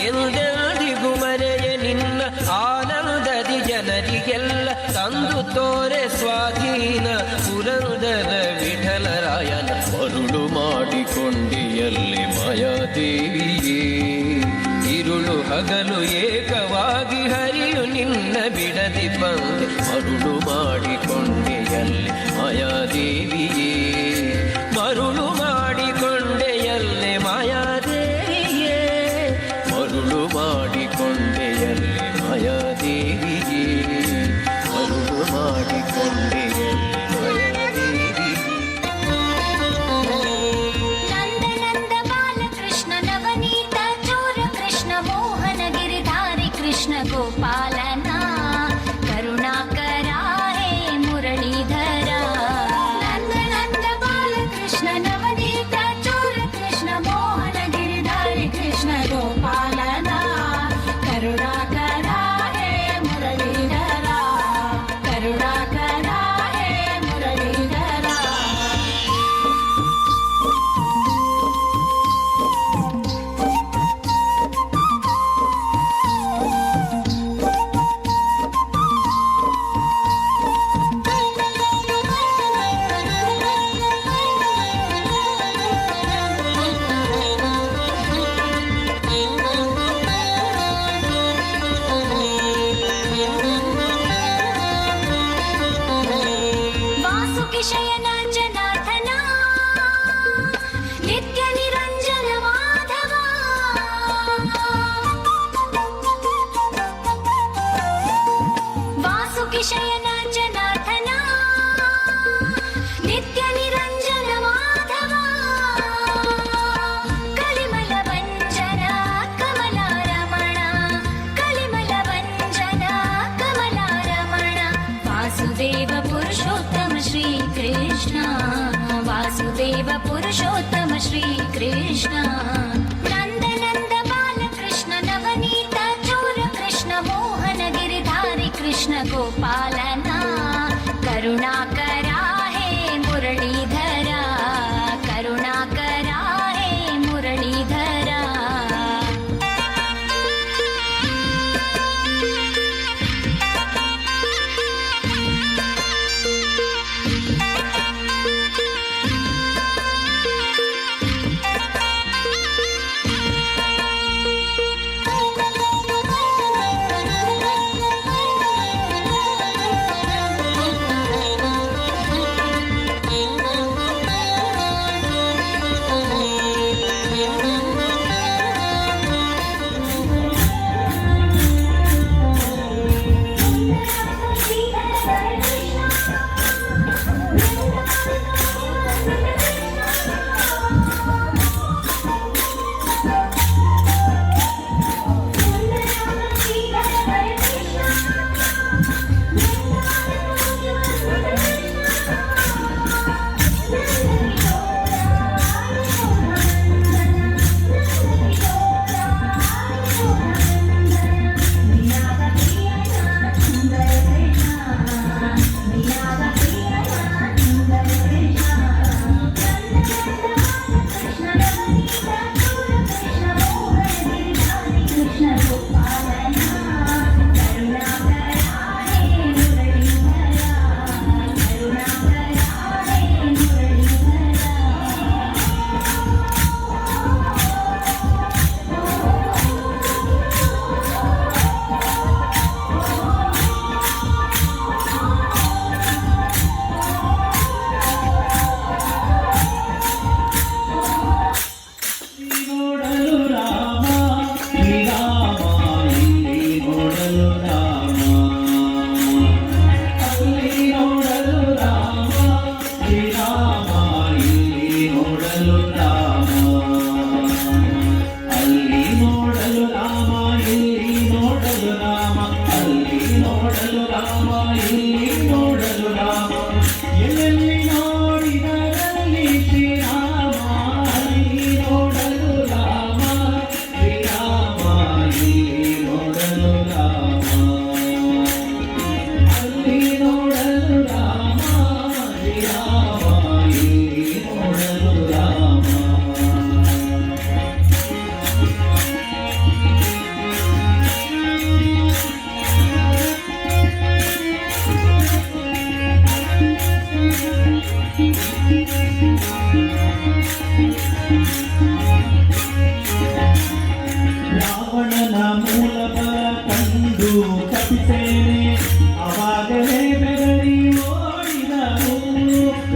ಎಂದೆಂದಿಗೂ ಮರೆಯ ನಿನ್ನ ಆನಂದದಿ ಜನರಿಗೆಲ್ಲ ತಂದು ತೋರೆ ಸ್ವಾಧೀನ ಪುರಂದರ ವಿಠಲರಾಯನ ಮರುಳು ಮಾಡಿಕೊಂಡಿಯಲ್ಲಿ ಮಾಯಾದೇವಿಯೇ ഇരുಳು ಹಗಲು ಏಕವಾಗಿ ಹರಿಯು ನಿನ್ನ ಬಿಡದಿ ಬಂದೆ ಮರುಳು ಮಾಡಿಕೊಂಡೆಯಲ್ಲಿ ಮಾಯಾದೇವಿಯೇ ಮರುಳು ಮಾಡಿಕೊಂಡೆಯಲ್ಲಿ ಮಾಯಾದೇವಿಯೇ ಮರುಳು ಮಾಡಿಕೊಂಡೆಯಲ್ಲಿ ಮಾಯಾದೇವಿಯೇ ಮರುಳು ಮಾಡಿಕೊಂಡೆಯಲ್ಲಿ गोपालना करुणाकरा हे मुरलीधरा नंद नंद बाल कृष्ण नवनीत चोर कृष्ण मोहन गिरिधारी कृष्ण गोपालना करुणाकरा हे मुरलीधरा करुणाकरा हे मुरलीधरा शयन जनार्दन नित्य निरंजन माधव वासुकि शयन जनार्दन नित्य निरंजन माधव कलिमल भंजन कमलारमण कलिमल भंजन कमलारमण वासुदेव पुरुषोत्तम श्री कृष्ण वासुदेव पुरुषोत्तम श्री कृष्ण नंद नंद बाल कृष्ण नवनीत चोर कृष्ण मोहन गिरिधारी कृष्ण गोपालना करुणाकरा हे मुरलीधरा करुणाकरा हे मुरलीधरा ಮೂಲ ಬಲ ಕಂಡು ತಪ್ಪಿಸೇನೆ ಅವಾಗಲೇ ಬೆದರಿ ಓಡಿದವು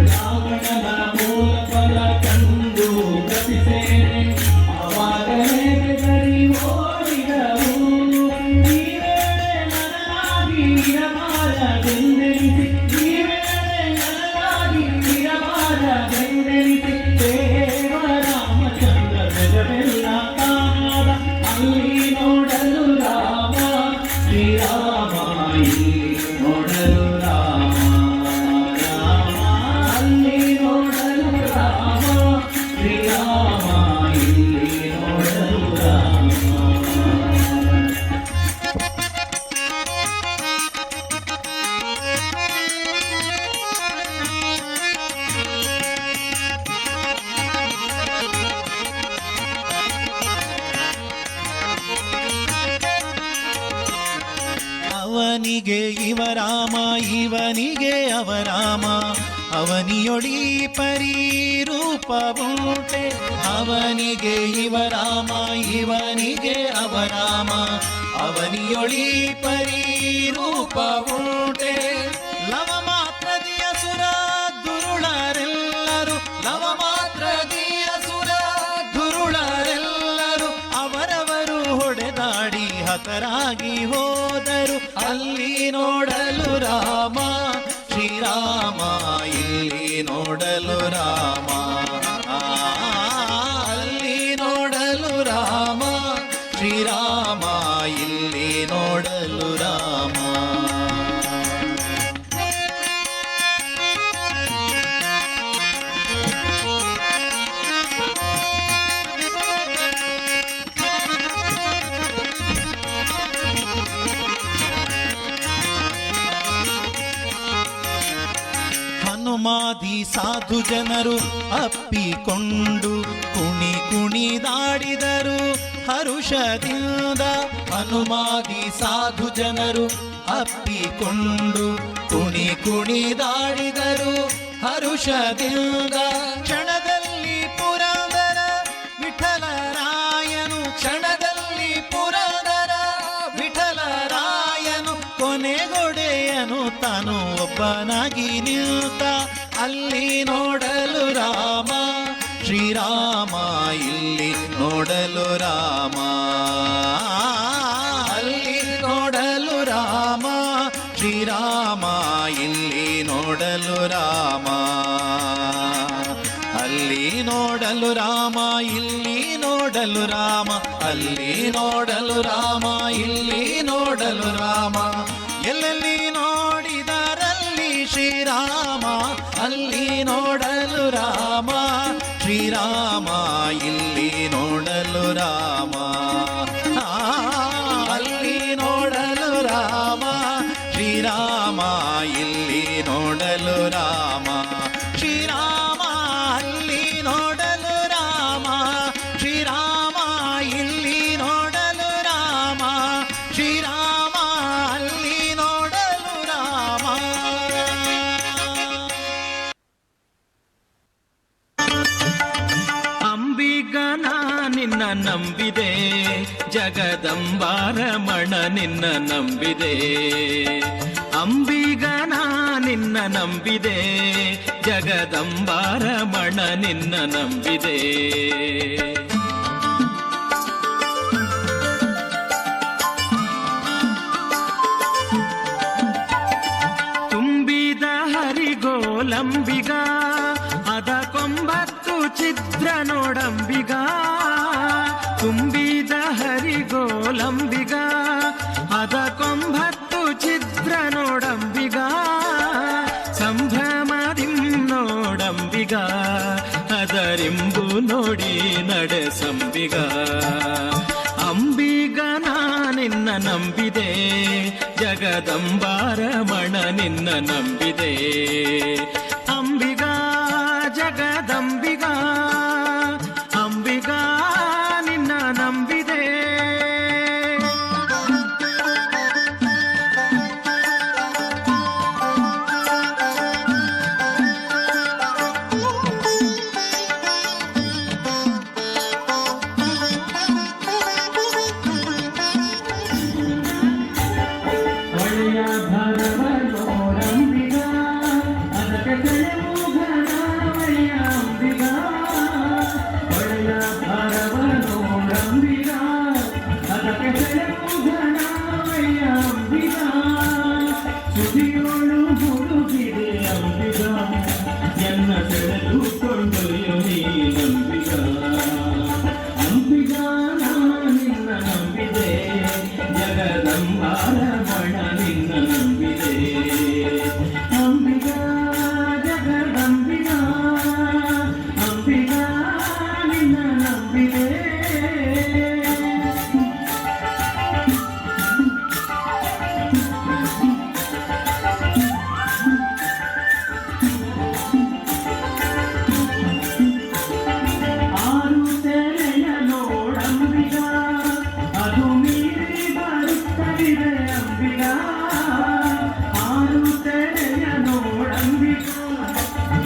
ರಾವಣನ ಮೂಲ ಬಲ ಕಂಡು ತಪ್ಪಿಸೇನೆ ಅವಾಗಲೇ ಬೆದರಿ ಓಡಿದವು ಈ ವೇಳೆ ನನಗಾಗಿ ಇರಬಾರದೆಂದೆನಿಸಿ ಈ ವೇಳೆ ನನಗಾಗಿ ಇರಬಾರದೆಂದೆನಿಸಿ ದೇವರಾಮಚಂದ್ರ ಜಗವೆಲ್ಲ ಕಾಣದ ಅಲ್ಲಿ ನೋಡಲು ರಾಮ ಶ್ರೀರಾಮ ಇಲ್ಲಿ ನೋಡಲು ರಾಮ ರಾಮ ಅಲ್ಲಿ ನೋಡಲು ರಾಮ ಶ್ರೀರಾಮ ಇಲ್ಲಿ ನೋಡಲು ರಾಮ. ಅವನಿಗೆ ಇವರಾಮ ಇವನಿಗೆ ಅವರಾಮ ಅವನಿಯೊಳಿ ಪರಿರೂಪವುಂಟೆ ಅವನಿಗೆ ಇವರಾಮ ಇವನಿಗೆ ಅವರಾಮ ಅವನಿಯೊಳಿ ಪರಿರೂಪವುಂಟೆ ಲವ ಮಾತ್ರದಿಯ ಸುರ ದುರುಳರೆಲ್ಲರೂ ಲವ ಮಾತ್ರದಿಯ ಸುರ ದುರುಳರೆಲ್ಲರೂ ಅವರವರು ಹೊಡೆದಾಡಿ ಹತರಾಗಿ ಹೋದರು ಅಲ್ಲಿ ನೋಡಲು ರಾಮ ಶ್ರೀರಾಮ ಇಲ್ಲಿ ನೋಡಲು ರಾಮ ಅಲ್ಲಿ ನೋಡಲು ರಾಮ ಶ್ರೀರಾಮ ಇಲ್ಲಿ ನೋಡಲು ರಾಮ. ಹನುಮಾದಿ ಸಾಧು ಜನರು ಅಪ್ಪಿಕೊಂಡು ಕುಣಿ ಕುಣಿದಾಡಿದರು ಹರುಷದಿಂದ ಹನುಮಾದಿ ಸಾಧು ಜನರು ಅಪ್ಪಿಕೊಂಡು ಕುಣಿ ಕುಣಿದಾಡಿದರು ಹರುಷದಿಂದ ಕ್ಷಣದಲ್ಲಿ ಪುರಂದರ ವಿಠಲರಾಯನು ಕ್ಷಣದಲ್ಲಿ ಪುರಂದರ ವಿಠಲರಾಯನು ಕೊನೆಗೊಡೆಯನು ತಾನು ಒಬ್ಬನಾಗಿ ನಿಂತ ಅಲ್ಲಿ ನೋಡಲು ರಾಮ ಶ್ರೀರಾಮ ಇಲ್ಲಿ ನೋಡಲು ರಾಮ ಅಲ್ಲಿ ನೋಡಲು ರಾಮ ಶ್ರೀರಾಮ ಇಲ್ಲಿ ನೋಡಲು ರಾಮ ಅಲ್ಲಿ ನೋಡಲು ರಾಮ ಇಲ್ಲಿ ನೋಡಲು ರಾಮ ಅಲ್ಲಿ ನೋಡಲು ರಾಮ ಇಲ್ಲಿ ನೋಡಲು ರಾಮ ಎಲ್ಲೆಲ್ಲಿ ನೋಡಿದರಲ್ಲಿ ಶ್ರೀರಾಮ ಅಲ್ಲಿ ನೋಡಲು ರಾಮ ಶ್ರೀರಾಮ ಇಲ್ಲಿ ನೋಡಲು ರಾಮ ಅಲ್ಲಿ ನೋಡಲು ರಾಮ ಶ್ರೀರಾಮ ಇಲ್ಲಿ ನೋಡಲು ರಾಮ ಶ್ರೀರಾಮ ಅಲ್ಲಿ ನೋಡಲು ರಾಮ ಶ್ರೀರಾಮ ಇಲ್ಲಿ ನೋಡಲು ರಾಮ ಶ್ರೀರಾಮ ಅಲ್ಲಿ ನೋಡಲು ರಾಮ. ಅಂಬಿಗನ ನಿನ್ನ ನಂಬಿದೆ ಜಗದಂಬಾರಮಣ ನಿನ್ನ ನಂಬಿದೆ ಅಂಬಿಗನ ನಿನ್ನ ನಂಬಿದೆ ಜಗದಂಬಾರಮಣ ನಿನ್ನ ನಂಬಿದೆ ತುಂಬಿದ ಹರಿಗೋಲಂಬಿಗ ಅದ ಕೊಂಬತ್ತು ಛಿದ್ರ ನೋಡಂಬಿಗ ತುಂಬಿದ ಹರಿಗೋಲಂಬಿಗ ಅದ ಕೊಂಬತ್ತು ಛಿದ್ರ ನೋಡಂಬಿಗ ಸಂಭ್ರಮದಿಂ ನೋಡಂಬಿಗ ಅದರಿಂಬು ನೋಡಿ ನಡೆಸಂಬಿಗ ಅಂಬಿಗ ನಿನ್ನ ನಂಬಿದೆ ಜಗದಂಬಾರಮಣ ನಿನ್ನ ನಂಬಿದೆ ಅಂಬಿಗ ಜಗದಂಬಿಗ ಅಂಬಿಗ ನಿನ್ನ ನಂಬಿದೆ ಹೊಳೆಯ ಭರವ ನೋಡಂಬಿಗ ಅದಕ್ಕೆ ಸೆಳೆವು ಘನವಯ್ಯ ಅಂಬಿಗ ಹೊಳೆಯ ಭರವ ನೋಡಂಬಿಗ ಅದಕ್ಕೆ ಸೆಳೆವು ಘನವಯ್ಯ ಅಂಬಿಗ ಸುದಿಯೋಳು ಹುಡುಗಿದೆ ಅಂಬಿಗ ಎನ್ನ ಸೆಳೆದುಕೊಂಡೊಯ್ಯು ನೀನಂಬಿಗ ಅಂಬಿಗ ನಿನ್ನ ನಂಬಿದೆ ಜಗದಂಬಾರಮಣ ನಿನ್ನ ನಂಬಿದೆ ಅಂಬಿಗ ಜಗದಂಬಿಗ ಅಂಬಿಗ ನಿನ್ನ ನಂಬಿದೆ ಆರು ತೆರೆಯ ನೋಡಂಬಿಗ ಅದು ಮೀರಿ ಬರುತ್ತಲಿದೆ ಅಂಬಿಗ ಆರು ತೆರೆಯ ನೋಡಂಬಿಗ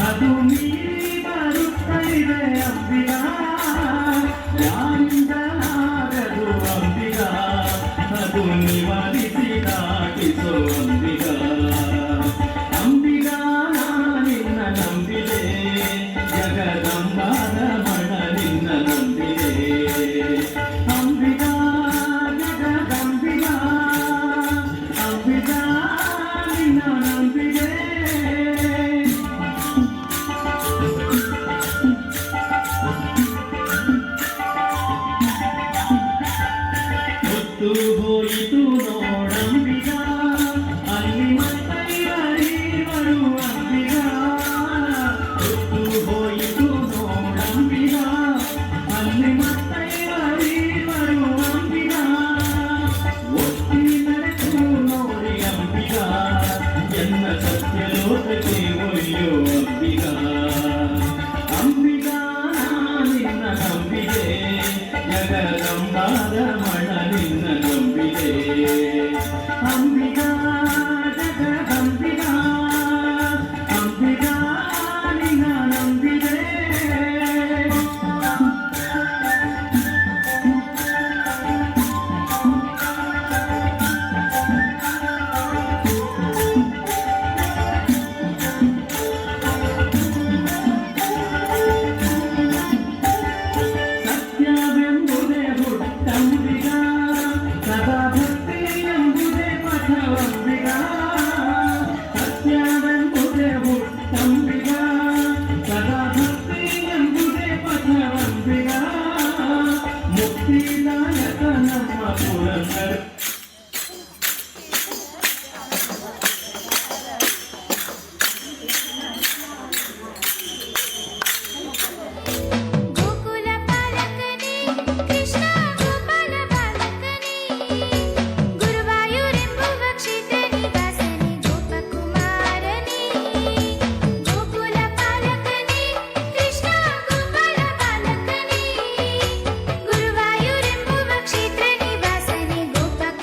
ಅದು ಮೀರಿ ಬರುತ್ತಲಿದೆ ಅಂಬಿಗ ಯಾರಿಂದಲಾಗದು ಅಂಬಿಗ ಅದು ನಿವಾರಿಸಿ ದಾಟಿಸೋ ಅಂಬಿಗ ಅಂಬಿಗ ನಿನ್ನ ನಂಬಿದೆ ಜಗದಂಬಾರಮಣ ನಿನ್ನ ನಂಬಿದೆ ಅಂಬಿಗ ಜಗದಂಬಿಗ ಅಂಬಿಗ ನಿನ್ನ ನಂಬಿದೆ ಹೊತ್ತು ಹೋಯಿತು ನೋಡಂಬಿಗ ಅಲ್ಲಿ ಮತ್ತೈವರು ಅಂಬಿಗ ಹೊತ್ತು ಹೋಯಿತು ನೋಡಂಬಿಗ ಅಲ್ಲಿ ಮತ್ತೈವರು ಅಂಬಿಗ ಒತ್ತಿ ನಡೆದು ನೋಡಿ ಅಂಬಿಗ ಎನ್ನ ಸತ್ಯಲೋಕಕ್ಕೆ ಒಯ್ಯೋ ಅಂಬಿಗ ಅಂಬಿಗ ನಿನ್ನ ನಂಬಿದೆ ಜಗದಂಬಾರಮಣ ನಿನ್ನ ನಂಬಿದೆ ಅಂಬಿಗ ಜಗದಂಬಿಗ ಅಂಬಿಗ ನಿನ್ನ ನಂಬಿದೆ ಸತ್ಯವೆಂಬುದೇ ಹುಟ್ಟಂಬಿಗ ಸದಾ ಭಕ್ತಿ ಎಂಬುದೇ ಪಥವಂಬಿಗ ಸತ್ಯವೆಂಬುದೇ ಹುಟ್ಟಂಬಿಗ ಸದಾ ಭಕ್ತಿ ಎಂಬುದೇ ಪಥವಂಬಿಗ ಮುಕ್ತಿದಾಯಕ ನಮ್ಮ ಪುರಂದರ ಗೋಕುಲ ಪಾಲಕನೇ ಕೃಷ್ಣ ಗೋಪಾಲ ಬಾಲಕನೇ ಗುರುವಾಯೂರೆಂಬುವ ಕ್ಷೇತ್ರ ನಿವಾಸನೆ ಗೋಪಕುಮಾರನೇ ಗೋಕುಲ ಪಾಲಕನೇ ಕೃಷ್ಣ ಗೋಪಾಲ ಬಾಲಕನೇ ಗುರುವಾಯೂರೆಂಬುವ ಕ್ಷೇತ್ರ ನಿವಾಸನೆ ಗೋಪಕುಮಾರನೇ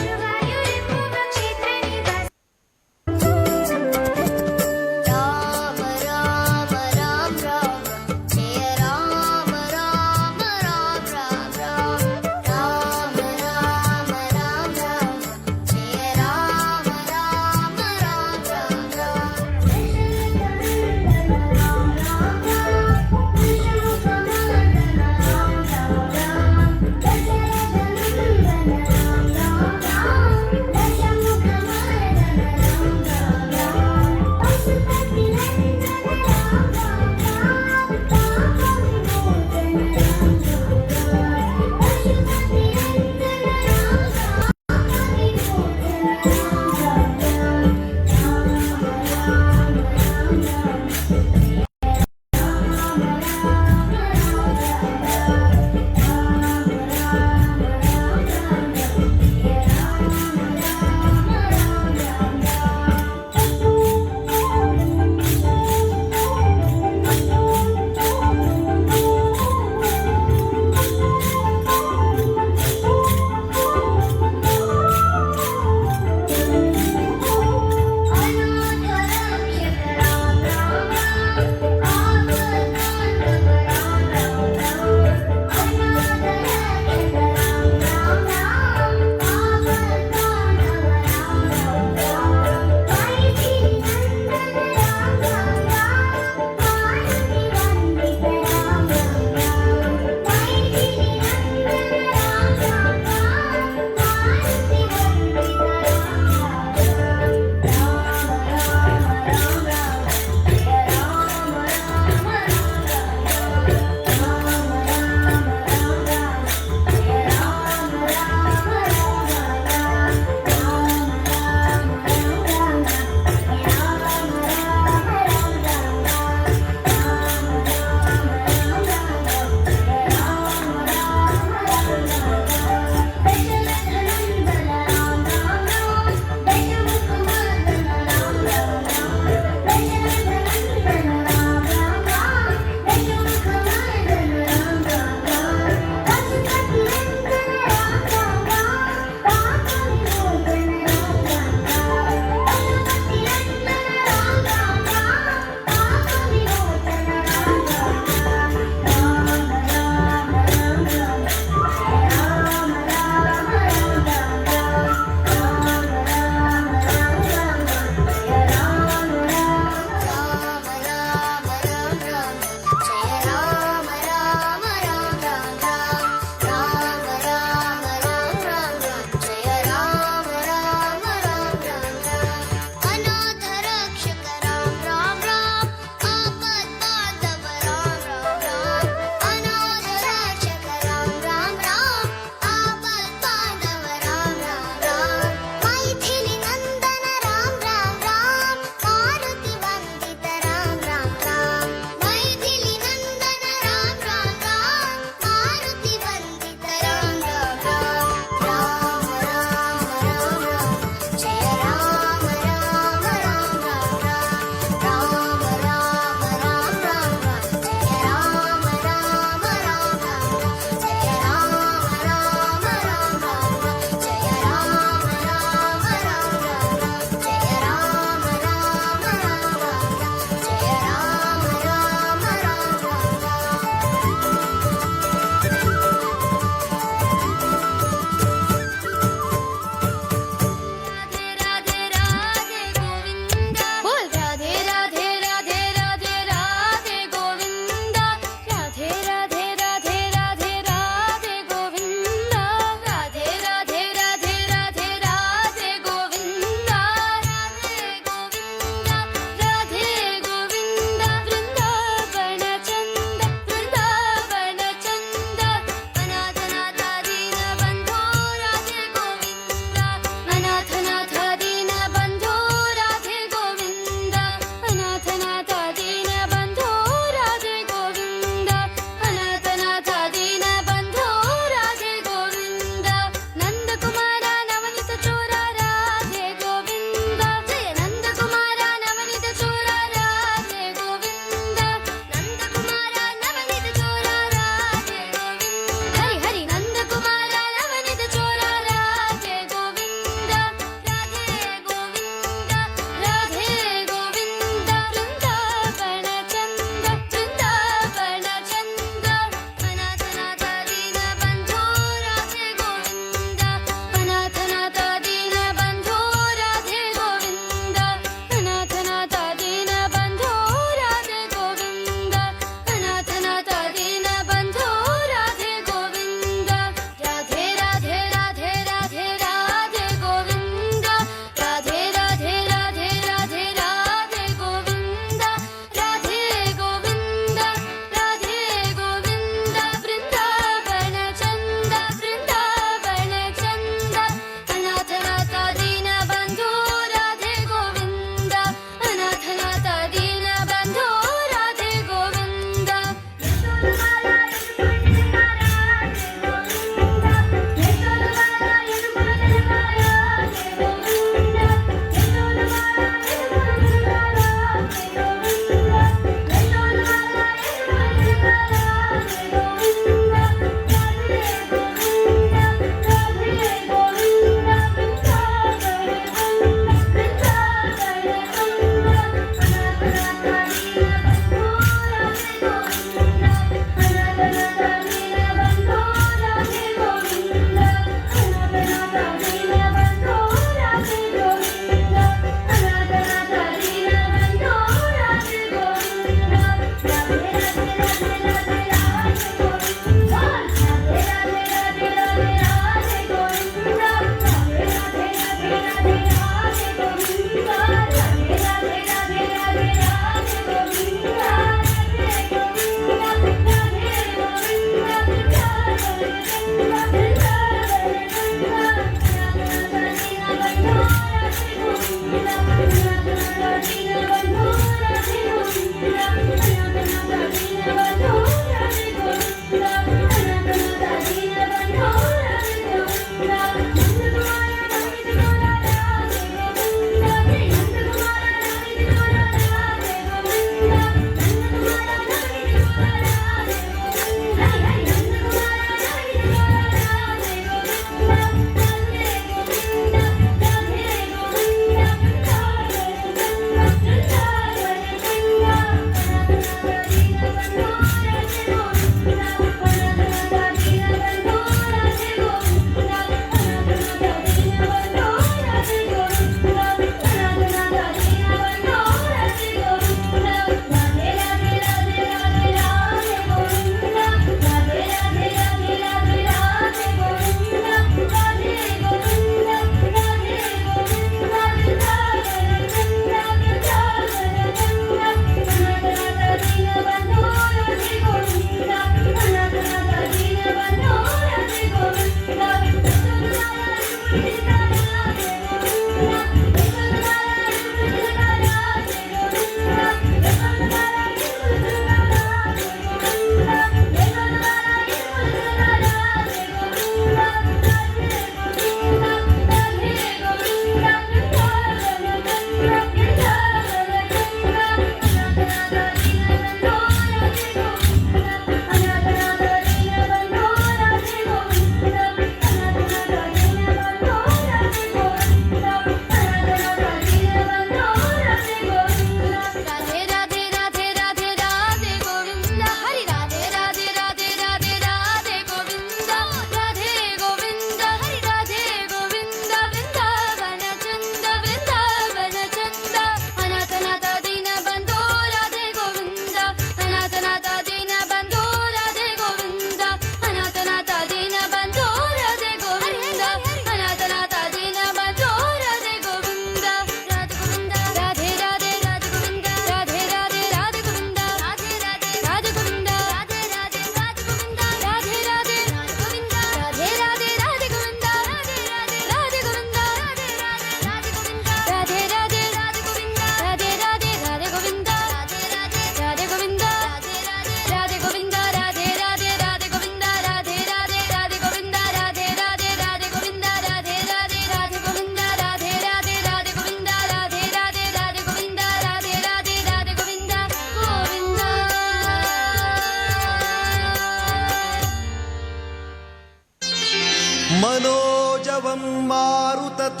मनोजवं मारुततुल्यवेगम्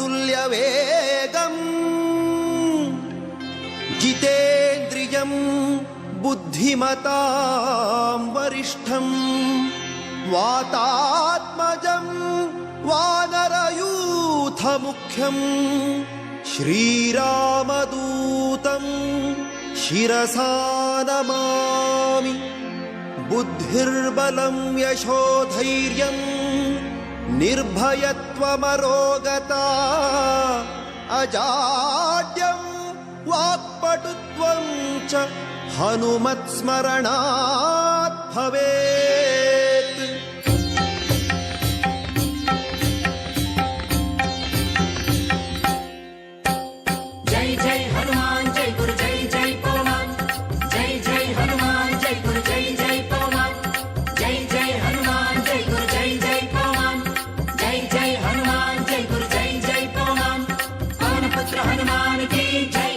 जितेन्द्रियं बुद्धिमतां वरिष्ठं वातात्मजं वानरयूथमुख्यं श्रीरामदूतं शिरसा नमामि। बुद्धिर्बलं यशोधैर्यं निर्भयत्वमरोगता अजाड्यं वाक्पटुत्वं च हनुमत्स्मरणात् भवेत्। जय जय हनुमान जय गुरु जय जय पवन जय जय हनुमान जय गुरु जय जय पवन जय जय हनुमान जय गुरु जय जय पवन जय जय हनुमान जय गुरु जय जय पवन पवन पुत्र हनुमान की जय।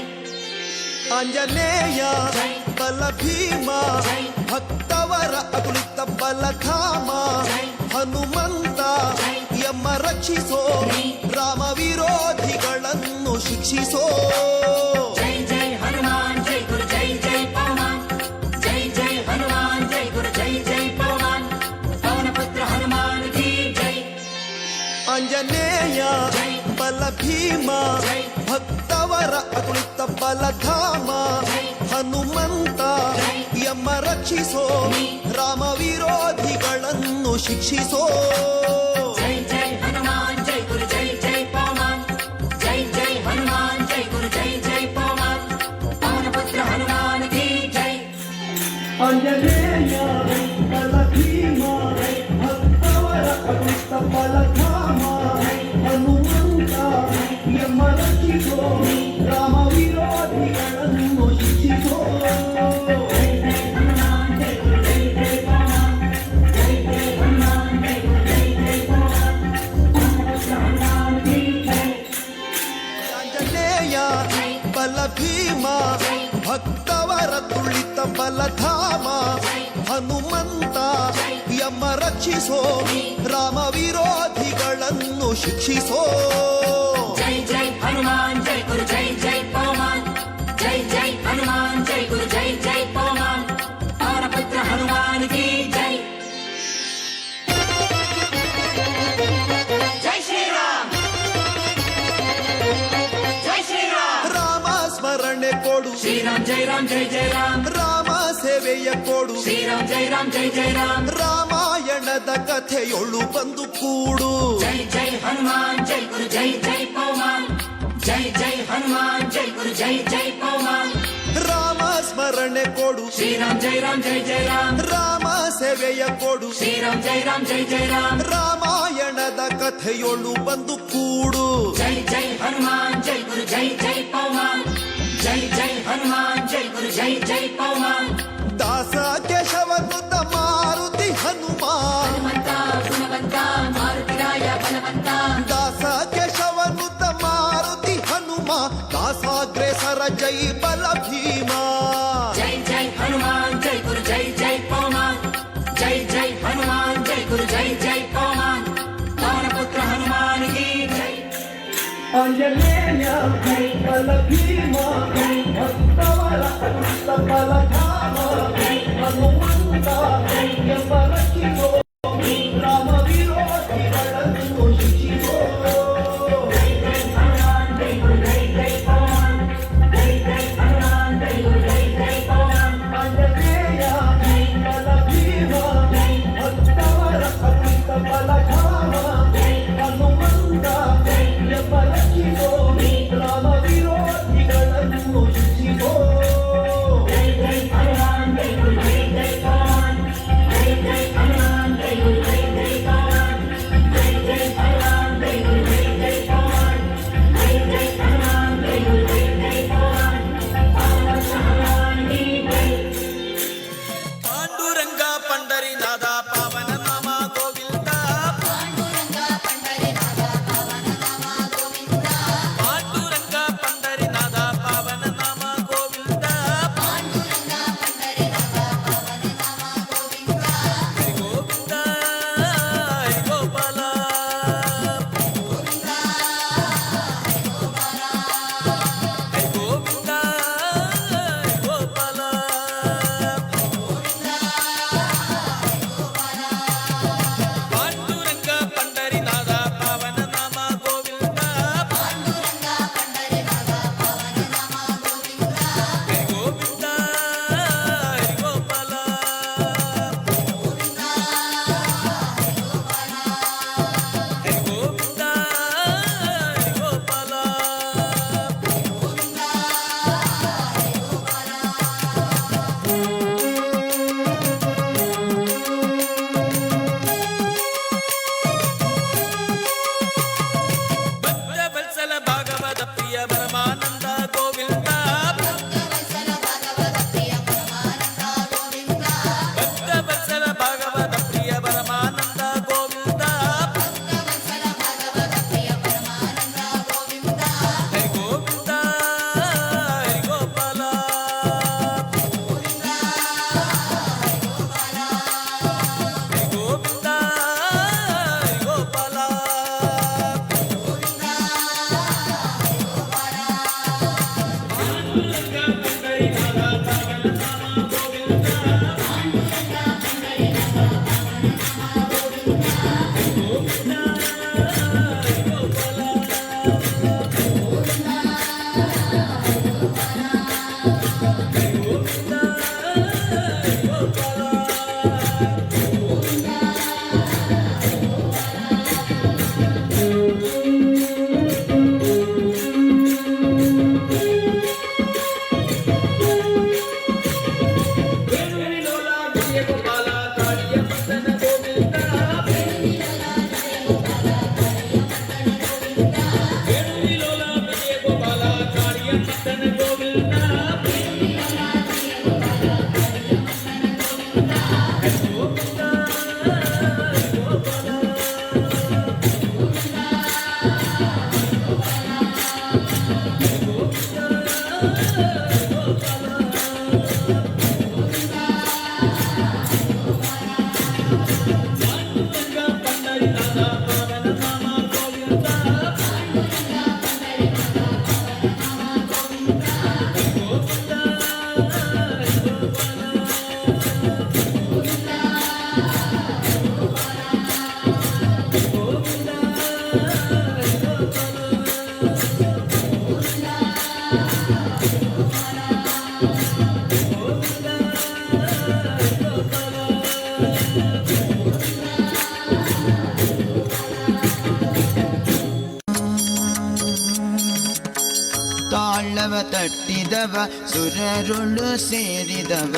आंजनेय बल भीमा भक्तवर अतुलित बलधाಮ ಹನುಮಂತ ಯಮ ರಕ್ಷಿಸೋ ರಾಮ ವಿರೋಧಿಗಳನ್ನು ಶಿಕ್ಷಿಸೋ। जय जय हनुमान जय गुरु जय जय पवन जय जय हनुमान जय गुरु जय जय पवन पवन पुत्र हनुमान की जय। ಆಂಜನೇಯ ಬಲ ಭೀಮ ಭಕ್ತವರ ಅತುಲಿತ ಬಲಧಾಮ ಹನುಮಂತ ಯಮ ರಕ್ಷಿಸೋ ರಾಮ ವಿರೋಧಿಗಳನ್ನು ಶಿಕ್ಷಿಸೋ। जय जय हनुमान जय गुरु जय जय पवन जय जय हनुमान जय गुरु जय जय पवन पवन पुत्र हनुमान की जय। ಆಂಜನೇಯ ಬಲ ಭೀಮ ಭಕ್ತವರ ಅತುಲಿತ ಬಲಧಾಮ ಹನುಮಂತ ಯಮ ರಕ್ಷಿಸೋ ರಾಮ ವಿರೋಧಿಗಳನ್ನು ಶಿಕ್ಷಿಸೋ। ಬಲಧಾಮ ಹನುಮಂತ ಯಮ ರಕ್ಷಿಸೋ ರಾಮ ವಿರೋಧಿಗಳನ್ನು ಶಿಕ್ಷಿಸೋ जय जय हनुमान जय गुरु जय जय पवन जय जय हनुमान जय गुरु जय जय पवन पवन पुत्र हनुमान की जय जय श्री राम जय श्री राम ರಾಮ ಸ್ಮರಣೆ ಕೊಡು श्री राम जय राम जय जय राम ರಾಮ ಸೇವೆಯ ಕೊಡು श्री राम जय जय राम ರಾಮಾಯಣದ ಕಥೆಯೊಳು ಬಂದು ಕೂಡು जय जय हनुमान जय गुरु जय जय पवन जय जय हनुमान जय गुरु जय जय पवन ರಾಮ ಸ್ಮರಣೆ ಕೊಡು श्री राम जय जय राम ರಾಮ ಸೇವೆಯ ಕೊಡು श्री राम जय जय राम ರಾಮಾಯಣದ ಕಥೆಯೊಳು ಬಂದು ಕೂಡು जय जय हनुमान जय गुरु जय जय पवन जय जय हनुमान जय गुरु जय जय पवन ದಾಸ ಕೇಶವನುತ ಮಾರುತಿ ಹನುಮ हनुमंता गुणवंता मारुतिराय बलवंता ದಾಸ ಕೇಶವನುತ ಮಾರುತಿ ಹನುಮ ದಾಸಾಗ್ರೇಸರ ಜೈ ಬಲ ಭೀಮ जय जय हनुमान जय गुरु जय जय पवन जय जय हनुमान जय गुरु जय जय पवन पवन पुत्र हनुमान की जय ಆಂಜನೇಯ ಬಲ ಭೀಮ ಭಕ್ತವರ ಅನಂತ ಬಲಧಾಮ ಹನುಮಂತ ಎಂಬ ರಕ್ಷಿಸೋ ರಾಮ ವಿರೋಧಿಗಳನ್ನು ಶಿಕ್ಷಿಸೋ ಆಂಜನೇಯ ಬಲ ಭೀಮ ಭಕ್ತವರ ಅನಂತ ಬಲಧಾಮ ಹನುಮಂತ ಎಂಬ ರಕ್ಷಿಸೋ ರಾಮ ವಿರೋಧಿಗಳನ್ನು ಶಿಕ್ಷಿಸೋ ತಟ್ಟಿದವ ಸುರರುಳು ಸೇರಿದವ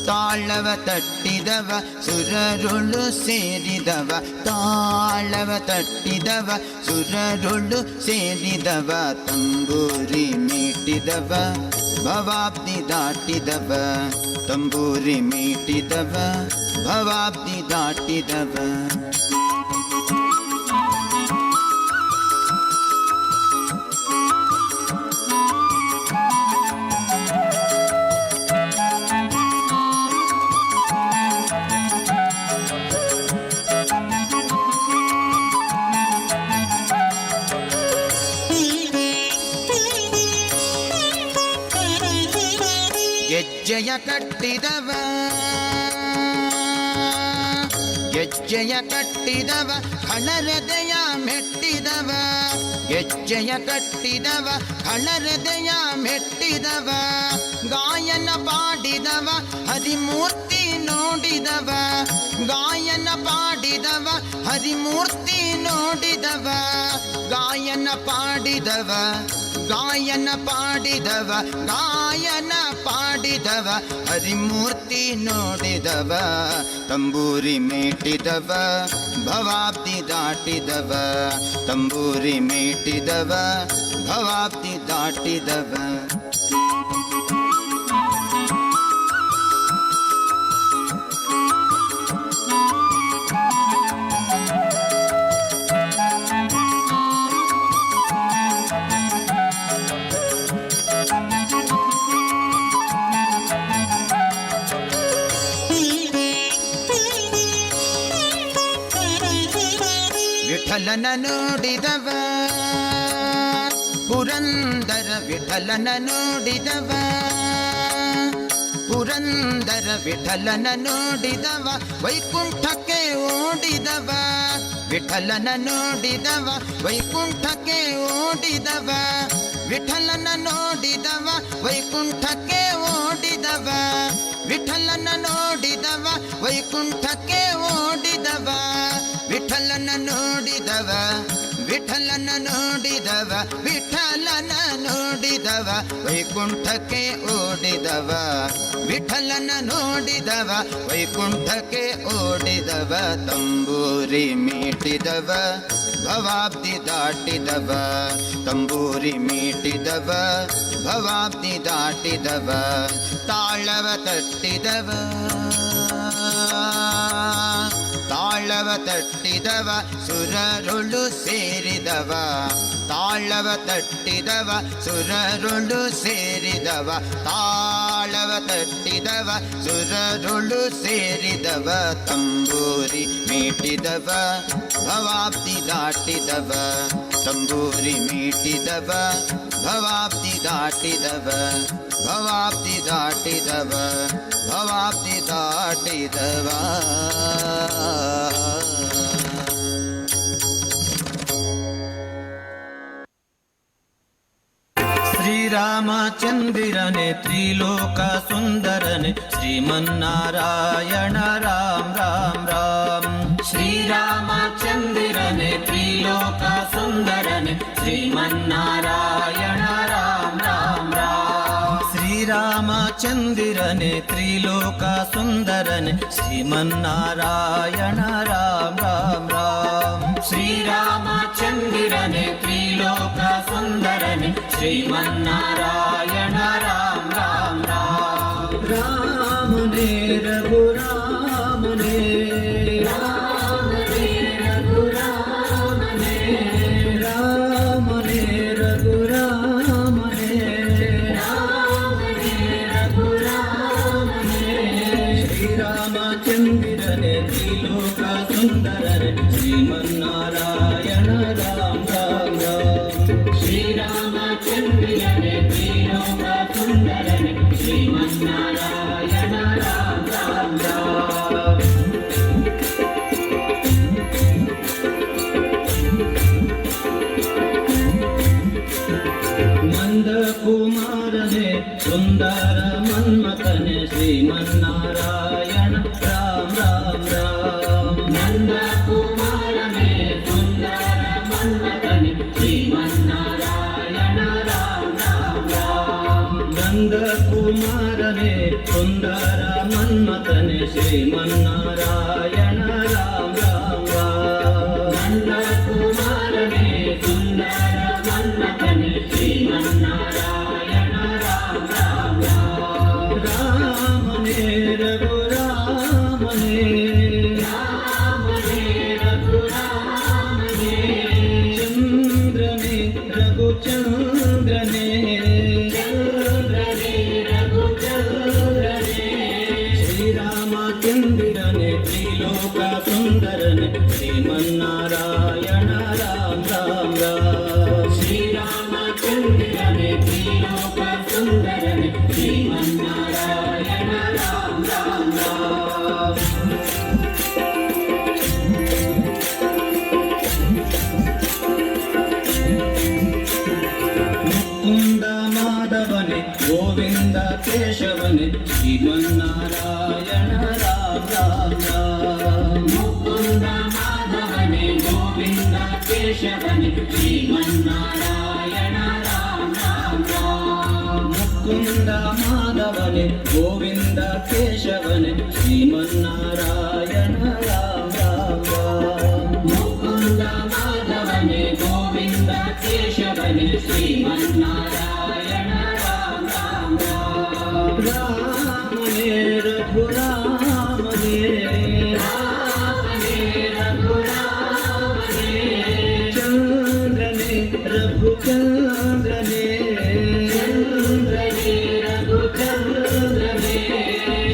ತಾಳವ ತಟ್ಟಿದವ ಸುರರುಳು ಸೇರಿದವ ತಾಳವ ತಟ್ಟಿದವ ಸುರರುಳು ಸೇರಿದವ ತಂಬೂರಿ ಮೀಟಿದವ ಭವಾಬ್ದಿ ದಾಟಿದವ ತಂಬೂರಿ ಮೀಟಿದವ ಭವಾಬ್ದಿ ದಾಟಿದವ ಗೆಜ್ಜೆಯ ಕಟ್ಟಿದವ ಗೆಜ್ಜೆಯ ಕಟ್ಟಿದವ ಹಣರದೆಯ ಮೆಟ್ಟಿದವ ಗೆಜ್ಜೆಯ ಕಟ್ಟಿದವ ಹಣರದೆಯ ಮೆಟ್ಟಿದವ ಗಾಯನ ಪಾಡಿದವ ಹರಿಮೂರ್ತಿ ನೋಡಿದವ ಗಾಯನ ಪಾಡಿದವ ಹರಿಮೂರ್ತಿ ನೋಡಿದವ ಗಾಯನ ಪಾಡಿದವ ಗಾಯನ ಪಾಡಿದವ ಗಾಯನ ಪಾಡಿದವ ಹರಿಮೂರ್ತಿ ನೋಡಿದವ ತಂಬೂರಿ ಮೀಟಿದವ ಭವಾಬ್ದಿ ದಾಟಿದವ ತಂಬೂರಿ ಮೀಟಿದವ ಭವಾಬ್ದಿ ದಾಟಿದವ ವಿಠಲನ ನೋಡಿದವ ಪುರಂದರ ವಿಠಲನ ನೋಡಿದವ ಪುರಂದರ ವಿಠಲನ ನೋಡಿದವ ವೈಕುಂಠಕ್ಕೆ ಓಡಿದವ ವಿಠಲನ ನೋಡಿದವ ವೈಕುಂಠಕ್ಕೆ ಓಡಿದವ ವಿಠಲನ ನೋಡಿದವ ವೈಕುಂಠಕ್ಕೆ ಓಡಿದವ ವಿಠಲನ ನೋಡಿದವ ವೈಕುಂಠಕ್ಕೆ ಓಡಿದವ ವಿಠಲನ ನೋಡಿದವ ವಿಠಲನ ನೋಡಿದವ ವಿಠಲನ ನೋಡಿದವ ವೈಕುಂಠಕ್ಕೆ ಓಡಿದವ ವಿಠಲನ ನೋಡಿದವ ವೈಕುಂಠಕ್ಕೆ ಓಡಿದವ ತಂಬೂರಿ ಮೀಟಿದವ ಭವಾಬ್ದಿ ದಾಟಿದವ ತಂಬೂರಿ ಮೀಟಿದವ ಭವಾಬ್ದಿ ದಾಟಿದವ ತಾಳವ ತಟ್ಟಿದವ ತಾಳವ ತಟ್ಟಿದವ ಸುರರುಳು ಸೇರಿದವ ತಾಳವ ತಟ್ಟಿದವ ಸುರರುಳು ಸೇರಿದವ ತಾಳವ ತಟ್ಟಿದವ ಸುರರುಳು ಸೇರಿದವ ತಂಬೂರಿ ಮೀಟಿದವ ಭವಾಬ್ದಿ ದಾಟಿದವ ತಂಬೂರಿ ಮೀಟಿದವ ಭವಾಬ್ದಿ ದಾಟಿದವ ಭವಾಬ್ದಿ ದಾಟಿದವ ಭವಾಬ್ದಿ ದಾಟಿದವ ಶ್ರೀರಾಮಚಂದಿರನೆ ತ್ರಿಲೋಕ ಸುಂದರನೆ ಶ್ರೀಮನ್ನಾರಾಯಣ ರಾಮ್ ರಾಮ್ ರಾಮ್ ಶ್ರೀರಾಮಚಂದಿರನೆ ತ್ರಿಲೋಕ ಸುಂದರನೆ ಶ್ರೀಮನ್ನಾರಾಯಣ ರಾಮ್ ರಾಮ್ ರಾಮ್ ಶ್ರೀರಾಮಚಂದಿರನೆ ತ್ರಿಲೋಕ ಸುಂದರನೆ ಶ್ರೀಮನ್ನಾರಾಯಣ ರಾಮ್ ರಾಮ್ ರಾಮ್ ಶ್ರೀರಾಮಚಂದಿರನೆ ತ್ರಿಲೋಕ ಸುಂದರನೆ ಶ್ರೀಮನ್ನಾರಾಯಣ ರಾಮ್ ರಾಮ್ ರಾಮ್ ರಾಮನೇ ರಘುರಾಮನೇ ರಾಮನೇ ರಘುರಾಮನೇ ರಾಮನೇ ರಘುರಾಮನೇ ರಾಮನೇ ರಘುರಾಮನೇ ಶ್ರೀರಾಮಚಂದಿರನೆ ತ್ರಿಲೋಕ ಸುಂದರನೆ ಶ್ರೀಮನ್ನಾರಾಯಣ ರಾಮ್ ರಾಮ್ ರಾಮ್ ಶ್ರೀರಾಮಚಂದಿರನೆ ತ್ರಿಲೋಕ ಸುಂದರನೆ ಶ್ರೀಮನ್ನಾರಾಯಣ ರಾಮ್ ರಾಮ್ ರಾಮ್ ನಂದಕುಮಾರನೆ ಸುಂದರ ಮನ್ಮಥನೆ ಶ್ರೀಮನ್ನಾರಾಯಣ ರಾಮ್ ರಾಮ್ ರಾಮ್ ನಂದಕುಮಾರನೆ ಸುಂದರ ಮನ್ಮಥನೆ ಶ್ರೀಮನ್ನಾರಾಯಣ ರಾಮ್ ರಾಮ್ ರಾಮ್ మన్మథనే శ్రీమన్నారాయణ రామ రామ నంద కుమారనే సుందర మన్మథనే శ్రీమన్నారాయణ రామ రామ రామనే రఘురామనే రామనే రఘురామనే చంద్రనే రఘుచంద్రనే చంద్రనే రఘుచంద్రనే శ్రీరామచంద్రనే త్రిలోక సుందరనే శ్రీమన్నారాయణ రామ రామ శ్రీరామచంద్రనే త్రిలోక సుందరనే శ్రీమన్నారాయణ రామ రామ ముకుంద మాధవనే గోవింద కేశవనే శ్రీమన్నారాయణ రామ రామ ముకుంద మాధవనే గోవింద కేశవనే శ్రీమన్నారాయణ రామ రామ ముకుంద మాధవనే గోవింద కేశవనే శ్రీమన్నారాయణ రామ రామ ముకుంద మాధవనే గోవింద కేశవనే శ్రీమన్నారాయణ రామ రామ రామనే రఘురామనే రామనే రఘురామనే చంద్రనే రఘుచంద్రనే చంద్రనే రఘుచంద్రనే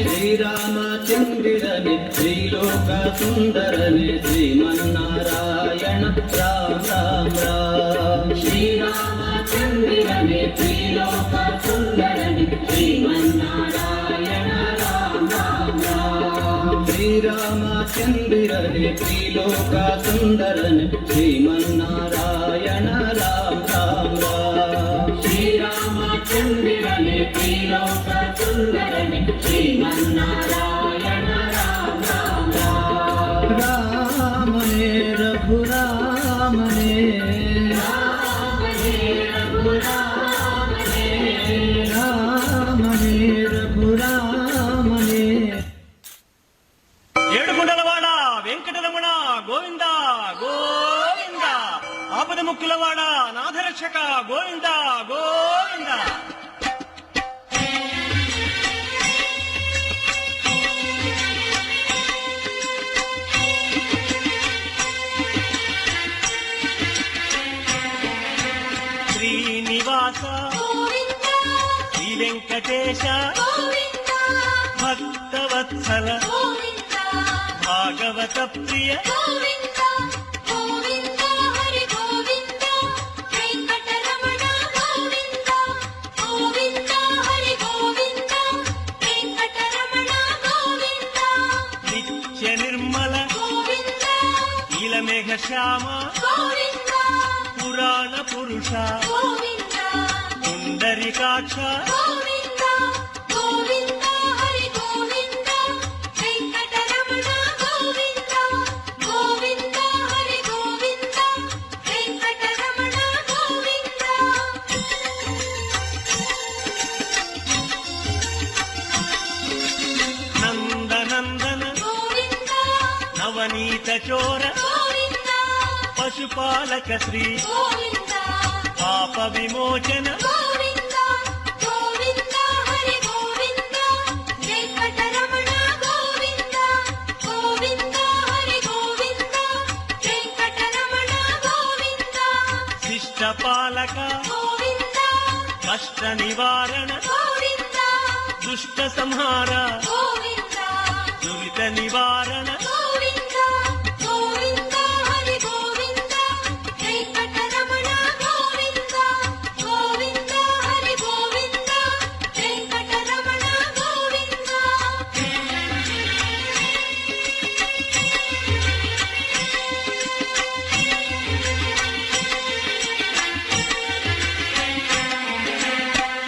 శ్రీరామచంద్రనే త్రిలోక సుందరనే శ్రీమన్నారాయణ రామ రామ శ్రీరామచంద్రనే త్రిలోక సుందరనే శ్రీమన్నారాయణ రామ రామ శ్రీరామచంద్రనే త్రిలోక సుందరనే శ్రీమన్నారాయణ రామ రామ శ్రీరామచంద్రనే త్రిలోక సుందరనే శ్రీమన్నారాయణ రామ రామ రామనే రఘురామనే రామనే రఘురామనే రామనే రఘురామనే ఏడుకొండలవాడ వెంకటరమణ గోవింద గోవింద ఆపద ముక్కులవాడ నాథరక్షక గోవింద గోవింద శ్రీనివాస గోవిందా శ్రీ వెంకటేశ గోవిందా భక్తవత్సల గోవిందా భాగవత ప్రియ గోవిందా గోవిందా హరి గోవిందా వెంకటరమణ గోవిందా గోవిందా హరి గోవిందా వెంకటరమణ గోవిందా నిత్య నిర్మల గోవిందా నీలమేఘ శ్యామ గోవిందా పురాణ పురుష గోవిందా పుండరీకాక్ష గోవిందా గోవిందా హరి గోవిందా వెంకటరమణ గోవిందా గోవిందా హరి గోవిందా వెంకటరమణ గోవిందా నందనందన గోవిందా నవనీత చోర గోవిందా పశుపాలక శ్రీ గోవిందా పాప విమోచన గోవిందా గోవిందా హరి గోవిందా వెంకటరమణ గోవిందా గోవిందా హరి గోవిందా వెంకటరమణ గోవిందా శిష్ట పాలక గోవిందా కష్ట నివారణ గోవిందా దుష్ట సంహార గోవిందా దురిత నివారణ గోవిందా గోవిందా హరి గోవిందా వెంకటరమణ గోవిందా గోవిందా హరి గోవిందా వెంకటరమణ గోవిందా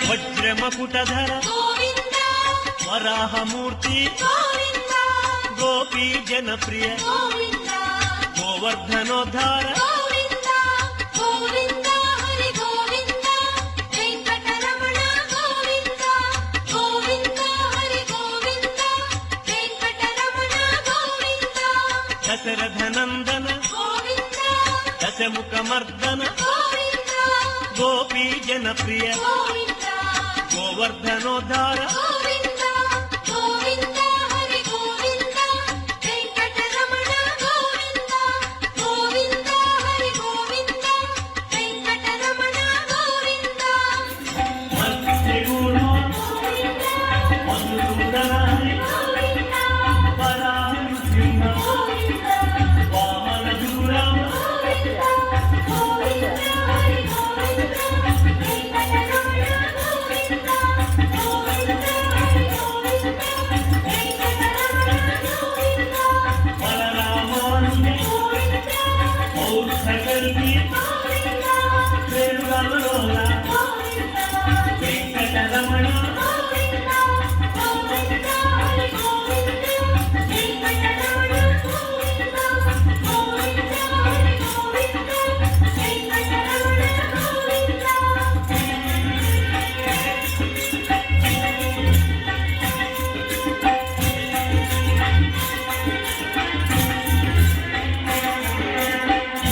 వజ్రమకుటధర గోవిందా వరాహమూర్తి గోవిందా గోపీ జనప్రియ గోవిందా గోవర్ధనోద్ధార గోవిందా గోవిందా హరి గోవిందా వెంకటరమణ గోవిందా గోవిందా హరి గోవిందా ದಶರಥ ನಂದನ ಗೋವಿಂದ ದಶಮುಖ ಮರ್ದನ ಗೋವಿಂದ ಗೋಪಿ ಜನಪ್ರಿಯ ಗೋವಿಂದ ಗೋವರ್ಧನೋದ್ಧಾರ ಗೋವಿಂದ ಗೋವಿಂದ ಹರಿ ಗೋವಿಂದ ವೆಂಕಟರಮಣ ಗೋವಿಂದ ಗೋವಿಂದ ಹರಿ ಗೋವಿಂದ ವೆಂಕಟರಮಣ ಗೋವಿಂದ ಮತ್ಸ್ಯಗೂಢ ಮಧುಸೂದನಾರಿ ಪರಾಮೃತ್ಯುಂಜ ವಾಮನ ದೂರಮ ಬಲರಾಮಾನುಜ ಔಷಧಕಲ್ಪಿ ವೇಣುಗಾಮನೋಲ ವೆಂಕಟರಮಣ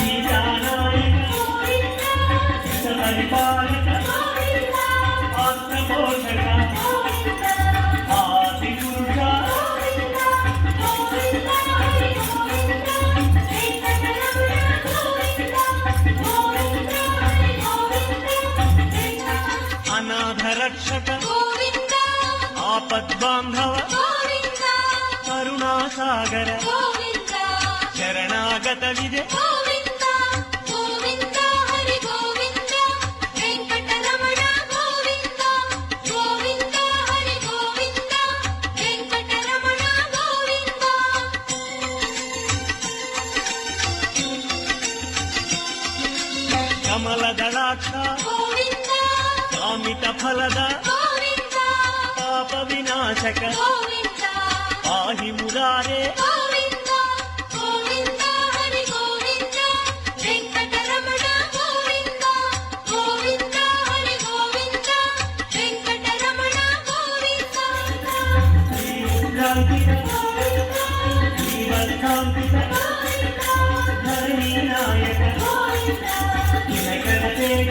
ಈಶಾನಾಯಕ ಪರಿಪಾಲಕ ಆತ್ಮಪೋಷಕ ಆದಿಪುರುಷ ಅನಾಥ ರಕ್ಷಕ ಗೋವಿಂದ ಆಪದ್ಬಾಂಧವ ಗೋವಿಂದ ಕರುಣಾಸಾಗರ ಗೋವಿಂದ ಶರಣಾಗತವಿದೆ ಗೋವಿಂದ ಗೋವಿಂದ ಹರಿ ಗೋವಿಂದ ವೆಂಕಟರಮಣ ಗೋವಿಂದ ಗೋವಿಂದ ಹರಿ ಗೋವಿಂದ ವೆಂಕಟರಮಣ ಗೋವಿಂದ ಕಮಲದಳಾಕ್ಷ ಗೋವಿಂದ ಕಾಮಿತ ಫಲದ ಗೋವಿಂದ ಪಾಪ ವಿನಾಶಕ ಗೋವಿಂದ ಪಾಹಿ ಮುರಾರೆ ಗೋವಿಂದ ಗೋವಿಂದ ಹರಿ ಗೋವಿಂದ ವೆಂಕಟರಮಣ ಗೋವಿಂದ ಗೋವಿಂದ ಹರಿ ಗೋವಿಂದ ವೆಂಕಟರಮಣ ಗೋವಿಂದ ಶ್ರೀಮುದ್ರಾಂಕಿತ ಶ್ರೀವತ್ಸಾಂಕಿತ ಧರಣಿ ನಾಯಕ ದಿನಕರ ತೇಜ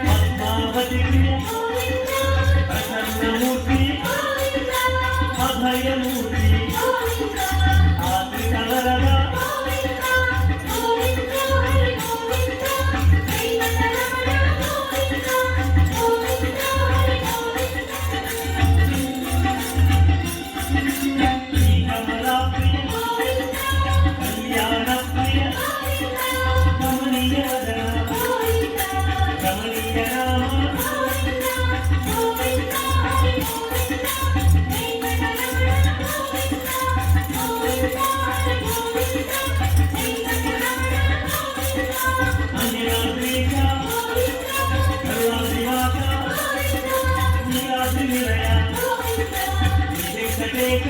ಪದ್ಮಾವತಿ ಪ್ರಸನ್ನಮೂರ್ತಿ ಅಭಯಮೂರ್ತಿ ಆತ್ರಿಕವರದ ಶ್ರೀಕಮಲಾಪ್ರಿಯ ಕಲ್ಯಾಣಪ್ರಿಯ ಕಮನೀಯ ವದನ ಕಮನೀಯ ನಾಮ ಅಂಜನಾದ್ರೀಶ ಕರುಣಾದ್ರಿವಾಸ ನೀರಾದ್ರಿ ನಿಲಯ ವೆಂಕಟೇಶ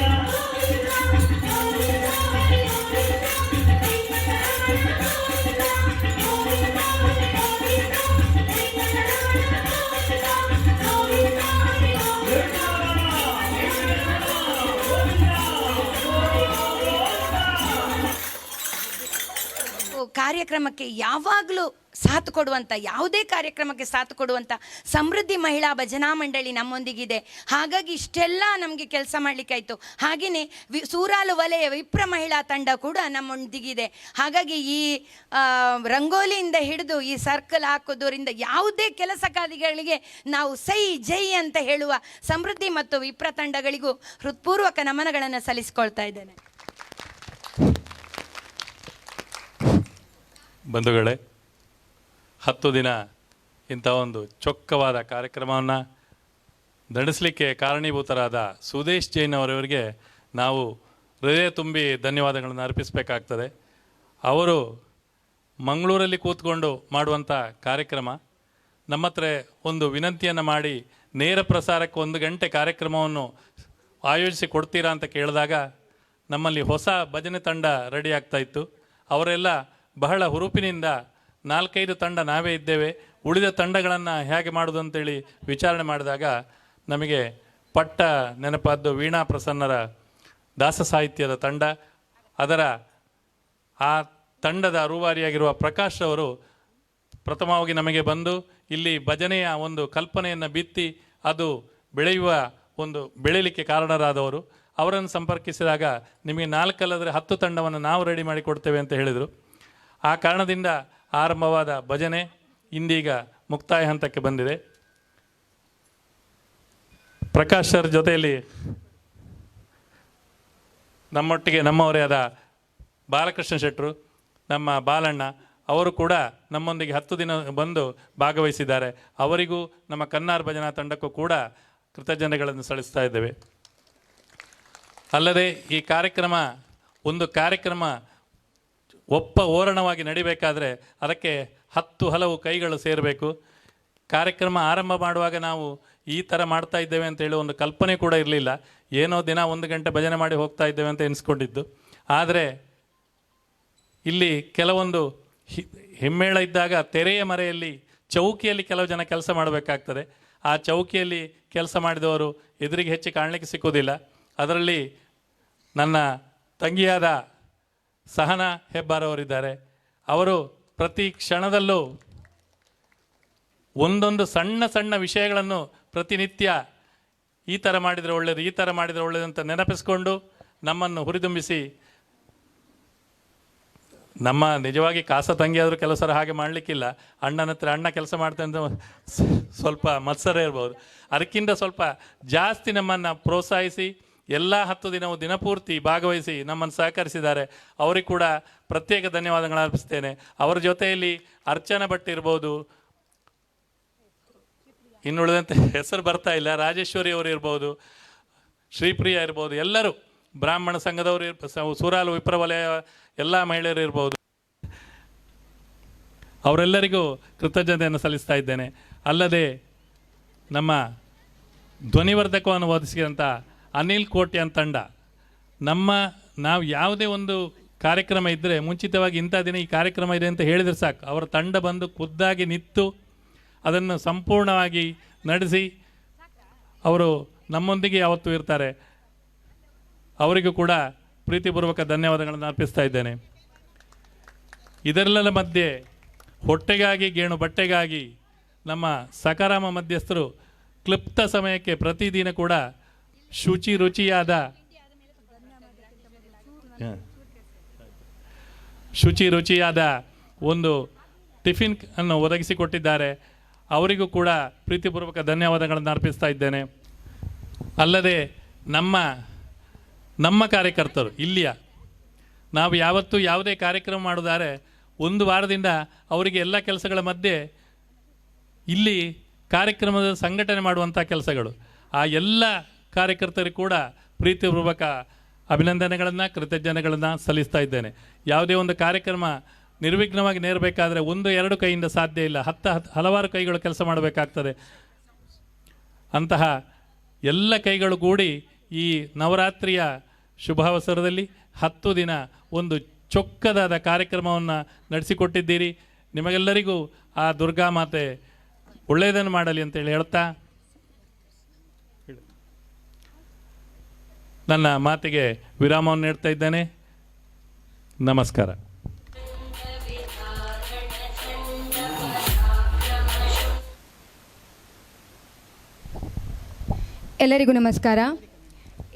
ಕಾರ್ಯಕ್ರಮಕ್ಕೆ ಯಾವಾಗಲೂ ಸಾಥ್ ಕೊಡುವಂಥ ಯಾವುದೇ ಕಾರ್ಯಕ್ರಮಕ್ಕೆ ಸಾಥ್ ಕೊಡುವಂಥ ಸಮೃದ್ಧಿ ಮಹಿಳಾ ಭಜನಾ ಮಂಡಳಿ ನಮ್ಮೊಂದಿಗಿದೆ. ಹಾಗಾಗಿ ಇಷ್ಟೆಲ್ಲ ನಮಗೆ ಕೆಲಸ ಮಾಡಲಿಕ್ಕಾಯಿತು. ಹಾಗೆಯೇ ಸೂರಾಲು ವಲಯ ವಿಪ್ರ ಮಹಿಳಾ ತಂಡ ಕೂಡ ನಮ್ಮೊಂದಿಗಿದೆ. ಹಾಗಾಗಿ ಈ ರಂಗೋಲಿಯಿಂದ ಹಿಡಿದು ಈ ಸರ್ಕಲ್ ಹಾಕೋದರಿಂದ ಯಾವುದೇ ಕೆಲಸ ಕಾರ್ಯಗಳಿಗೆ ನಾವು ಸೈ ಜೈ ಅಂತ ಹೇಳುವ ಸಮೃದ್ಧಿ ಮತ್ತು ವಿಪ್ರ ತಂಡಗಳಿಗೂ ಹೃತ್ಪೂರ್ವಕ ನಮನಗಳನ್ನು ಸಲ್ಲಿಸ್ಕೊಳ್ತಾ ಇದ್ದೇನೆ. ಬಂಧುಗಳೇ, 10 ದಿನ ಇಂಥ ಒಂದು ಚೊಕ್ಕವಾದ ಕಾರ್ಯಕ್ರಮವನ್ನು ನಡೆಸಲಿಕ್ಕೆ ಕಾರಣೀಭೂತರಾದ ಸುದೇಶ್ ಜೈನ್ ಅವರವರಿಗೆ ನಾವು ಹೃದಯ ತುಂಬಿ ಧನ್ಯವಾದಗಳನ್ನು ಅರ್ಪಿಸಬೇಕಾಗ್ತದೆ. ಅವರು ಮಂಗಳೂರಲ್ಲಿ ಕೂತ್ಕೊಂಡು ಮಾಡುವಂಥ ಕಾರ್ಯಕ್ರಮ ನಮ್ಮ ಹತ್ರ ಒಂದು ವಿನಂತಿಯನ್ನು ಮಾಡಿ ನೇರ ಪ್ರಸಾರಕ್ಕೆ 1 ಗಂಟೆ ಕಾರ್ಯಕ್ರಮವನ್ನು ಆಯೋಜಿಸಿ ಕೊಡ್ತೀರಾ ಅಂತ ಕೇಳಿದಾಗ ನಮ್ಮಲ್ಲಿ ಹೊಸ ಭಜನೆ ತಂಡ ರೆಡಿ ಆಗ್ತಾ ಇತ್ತು. ಅವರೆಲ್ಲ ಬಹಳ ಹುರುಪಿನಿಂದ 4-5 ತಂಡ ನಾವೇ ಇದ್ದೇವೆ, ಉಳಿದ ತಂಡಗಳನ್ನು ಹೇಗೆ ಮಾಡೋದು ಅಂತೇಳಿ ವಿಚಾರಣೆ ಮಾಡಿದಾಗ ನಮಗೆ ಪಟ್ಟ ನೆನಪಾದ್ದು ವೀಣಾ ಪ್ರಸನ್ನರ ದಾಸ ಸಾಹಿತ್ಯದ ತಂಡ. ಅದರ ಆ ತಂಡದ ರೂವಾರಿಯಾಗಿರುವ ಪ್ರಕಾಶ್ ಅವರು ಪ್ರಥಮವಾಗಿ ನಮಗೆ ಬಂದು ಇಲ್ಲಿ ಭಜನೆಯ ಒಂದು ಕಲ್ಪನೆಯನ್ನು ಬಿತ್ತಿ ಅದು ಬೆಳೀಲಿಕ್ಕೆ ಕಾರಣರಾದವರು. ಅವರನ್ನು ಸಂಪರ್ಕಿಸಿದಾಗ ನಿಮಗೆ 4 ಅಲ್ಲದ್ರೆ 10 ತಂಡವನ್ನು ನಾವು ರೆಡಿ ಮಾಡಿ ಕೊಡ್ತೇವೆ ಅಂತ ಹೇಳಿದರು. ಆ ಕಾರಣದಿಂದ ಆರಂಭವಾದ ಭಜನೆ ಇಂದೀಗ ಮುಕ್ತಾಯ ಹಂತಕ್ಕೆ ಬಂದಿದೆ. ಪ್ರಕಾಶ್ ಸರ್ ಜೊತೆಯಲ್ಲಿ ನಮ್ಮೊಟ್ಟಿಗೆ ನಮ್ಮವರೇ ಆದ ಬಾಲಕೃಷ್ಣ ಶೆಟ್ಟರು, ನಮ್ಮ ಬಾಲಣ್ಣ ಅವರು ಕೂಡ ನಮ್ಮೊಂದಿಗೆ 10 ದಿನ ಬಂದು ಭಾಗವಹಿಸಿದ್ದಾರೆ. ಅವರಿಗೂ ನಮ್ಮ ಕನ್ನಾರ್ ಭಜನಾ ತಂಡಕ್ಕೂ ಕೂಡ ಕೃತಜ್ಞತೆಗಳನ್ನು ಸಲ್ಲಿಸ್ತಾ ಇದ್ದೇವೆ. ಅಲ್ಲದೆ ಈ ಕಾರ್ಯಕ್ರಮ ಓರಣವಾಗಿ ನಡಿಬೇಕಾದರೆ ಅದಕ್ಕೆ 10 ಹಲವು ಕೈಗಳು ಸೇರಬೇಕು. ಕಾರ್ಯಕ್ರಮ ಆರಂಭ ಮಾಡುವಾಗ ನಾವು ಈ ಥರ ಮಾಡ್ತಾ ಇದ್ದೇವೆ ಅಂತೇಳಿ ಒಂದು ಕಲ್ಪನೆ ಕೂಡ ಇರಲಿಲ್ಲ. ಏನೋ ದಿನ 1 ಗಂಟೆ ಭಜನೆ ಮಾಡಿ ಹೋಗ್ತಾ ಇದ್ದೇವೆ ಅಂತ ಎನಿಸ್ಕೊಂಡಿದ್ದು. ಆದರೆ ಇಲ್ಲಿ ಕೆಲವೊಂದು ಹಿಮ್ಮೇಳ ಇದ್ದಾಗ ತೆರೆಯ ಮರೆಯಲ್ಲಿ ಚೌಕಿಯಲ್ಲಿ ಕೆಲವು ಜನ ಕೆಲಸ ಮಾಡಬೇಕಾಗ್ತದೆ. ಆ ಚೌಕಿಯಲ್ಲಿ ಕೆಲಸ ಮಾಡಿದವರು ಎದುರಿಗೆ ಹೆಚ್ಚು ಕಾಣಲಿಕ್ಕೆ ಸಿಕ್ಕೋದಿಲ್ಲ. ಅದರಲ್ಲಿ ನನ್ನ ತಂಗಿಯಾದ ಸಹನಾ ಹೆಬ್ಬಾರವರಿದ್ದಾರೆ. ಅವರು ಪ್ರತಿ ಕ್ಷಣದಲ್ಲೂ ಒಂದೊಂದು ಸಣ್ಣ ಸಣ್ಣ ವಿಷಯಗಳನ್ನು ಪ್ರತಿನಿತ್ಯ ಈ ಥರ ಮಾಡಿದರೆ ಒಳ್ಳೆಯದು ಅಂತ ನೆನಪಿಸ್ಕೊಂಡು ನಮ್ಮನ್ನು ಹುರಿದುಂಬಿಸಿ, ನಮ್ಮ ನಿಜವಾಗಿ ಕಾಸ ತಂಗಿಯಾದರೂ ಕೆಲವು ಸಲ ಹಾಗೆ ಮಾಡಲಿಕ್ಕಿಲ್ಲ. ಅಣ್ಣನ ಹತ್ರ ಅಣ್ಣ ಕೆಲಸ ಮಾಡ್ತೇನೆ ಅಂತ ಸ್ವಲ್ಪ ಮತ್ಸರ ಇರ್ಬೋದು. ಅದಕ್ಕಿಂತ ಸ್ವಲ್ಪ ಜಾಸ್ತಿ ನಮ್ಮನ್ನು ಪ್ರೋತ್ಸಾಹಿಸಿ ಎಲ್ಲ 10 ದಿನವೂ ದಿನಪೂರ್ತಿ ಭಾಗವಹಿಸಿ ನಮ್ಮನ್ನು ಸಹಕರಿಸಿದ್ದಾರೆ. ಅವರಿಗೆ ಕೂಡ ಪ್ರತ್ಯೇಕ ಧನ್ಯವಾದಗಳು ಅರ್ಪಿಸ್ತೇನೆ. ಅವರ ಜೊತೆಯಲ್ಲಿ ಅರ್ಚನಾ ಭಟ್ ಇರ್ಬೋದು, ಇನ್ನುಳಿದಂತೆ ಹೆಸರು ಬರ್ತಾ ಇಲ್ಲ, ರಾಜೇಶ್ವರಿ ಅವರು ಇರ್ಬೋದು, ಶ್ರೀಪ್ರಿಯ ಇರ್ಬೋದು, ಎಲ್ಲರೂ ಬ್ರಾಹ್ಮಣ ಸಂಘದವರು, ಸೂರಾಲು ವಿಪ್ರ ವಲಯ ಎಲ್ಲ ಮಹಿಳೆಯರು ಇರ್ಬೋದು, ಅವರೆಲ್ಲರಿಗೂ ಕೃತಜ್ಞತೆಯನ್ನು ಸಲ್ಲಿಸ್ತಾ ಇದ್ದೇನೆ. ಅಲ್ಲದೆ ನಮ್ಮ ಧ್ವನಿವರ್ಧಕವನ್ನು ಒದಗಿಸಿದಂಥ ಅನಿಲ್ ಕೋಟ್ಯಾನ್ ತಂಡ, ನಾವು ಯಾವುದೇ ಒಂದು ಕಾರ್ಯಕ್ರಮ ಇದ್ದರೆ ಮುಂಚಿತವಾಗಿ ಇಂಥ ದಿನ ಈ ಕಾರ್ಯಕ್ರಮ ಇದೆ ಅಂತ ಹೇಳಿದರೆ ಸಾಕು, ಅವರ ತಂಡ ಬಂದು ಖುದ್ದಾಗಿ ನಿಂತು ಅದನ್ನು ಸಂಪೂರ್ಣವಾಗಿ ನಡೆಸಿ ಅವರು ನಮ್ಮೊಂದಿಗೆ ಯಾವತ್ತೂ ಇರ್ತಾರೆ. ಅವರಿಗೂ ಕೂಡ ಪ್ರೀತಿಪೂರ್ವಕ ಧನ್ಯವಾದಗಳನ್ನು ಅರ್ಪಿಸ್ತಾ ಇದ್ದೇನೆ. ಇದೆಲ್ಲರ ಮಧ್ಯೆ ಹೊಟ್ಟೆಗಾಗಿ ಗೇಣು ಬಟ್ಟೆಗಾಗಿ ನಮ್ಮ ಸಕಾರಾಮ ಮಧ್ಯಸ್ಥರು ಕ್ಲಿಪ್ತ ಸಮಯಕ್ಕೆ ಪ್ರತಿದಿನ ಕೂಡ ಶುಚಿ ರುಚಿಯಾದ ಒಂದು ಟಿಫಿನ್ ಅನ್ನು ಒದಗಿಸಿಕೊಟ್ಟಿದ್ದಾರೆ. ಅವರಿಗೂ ಕೂಡ ಪ್ರೀತಿಪೂರ್ವಕ ಧನ್ಯವಾದಗಳನ್ನು ಅರ್ಪಿಸ್ತಾ ಇದ್ದೇನೆ. ಅಲ್ಲದೆ ನಮ್ಮ ಕಾರ್ಯಕರ್ತರು ಇಲ್ಲಿಯ ನಾವು ಯಾವತ್ತೂ ಯಾವುದೇ ಕಾರ್ಯಕ್ರಮ ಮಾಡೋದಾದರೆ 1 ವಾರದಿಂದ ಅವರಿಗೆ ಎಲ್ಲ ಕೆಲಸಗಳ ಮಧ್ಯೆ ಇಲ್ಲಿ ಕಾರ್ಯಕ್ರಮದ ಸಂಘಟನೆ ಮಾಡುವಂಥ ಕೆಲಸಗಳು, ಆ ಎಲ್ಲ ಕಾರ್ಯಕರ್ತರಿಗೂ ಕೂಡ ಪ್ರೀತಿಪೂರ್ವಕ ಅಭಿನಂದನೆಗಳನ್ನು ಕೃತಜ್ಞತೆಗಳನ್ನು ಸಲ್ಲಿಸ್ತಾ ಇದ್ದೇನೆ. ಯಾವುದೇ ಒಂದು ಕಾರ್ಯಕ್ರಮ ನಿರ್ವಿಘ್ನವಾಗಿ ನೇರಬೇಕಾದರೆ 1-2 ಕೈಯಿಂದ ಸಾಧ್ಯ ಇಲ್ಲ, ಹಲವಾರು ಕೈಗಳು ಕೆಲಸ ಮಾಡಬೇಕಾಗ್ತದೆ. ಅಂತಹ ಎಲ್ಲ ಕೈಗಳು ಕೂಡಿ ಈ ನವರಾತ್ರಿಯ ಶುಭಾವಸರದಲ್ಲಿ 10 ದಿನ ಒಂದು ಚೊಕ್ಕದಾದ ಕಾರ್ಯಕ್ರಮವನ್ನು ನಡೆಸಿಕೊಟ್ಟಿದ್ದೀರಿ. ನಿಮಗೆಲ್ಲರಿಗೂ ಆ ದುರ್ಗಾ ಮಾತೆ ಒಳ್ಳೆಯದನ್ನು ಮಾಡಲಿ ಅಂತೇಳಿ ಹೇಳ್ತಾ ನನ್ನ ಮಾತಿಗೆ ವಿರಾಮವನ್ನು ನೀಡ್ತಾ ಇದ್ದೇನೆ. ನಮಸ್ಕಾರ. ಎಲ್ಲರಿಗೂ ನಮಸ್ಕಾರ.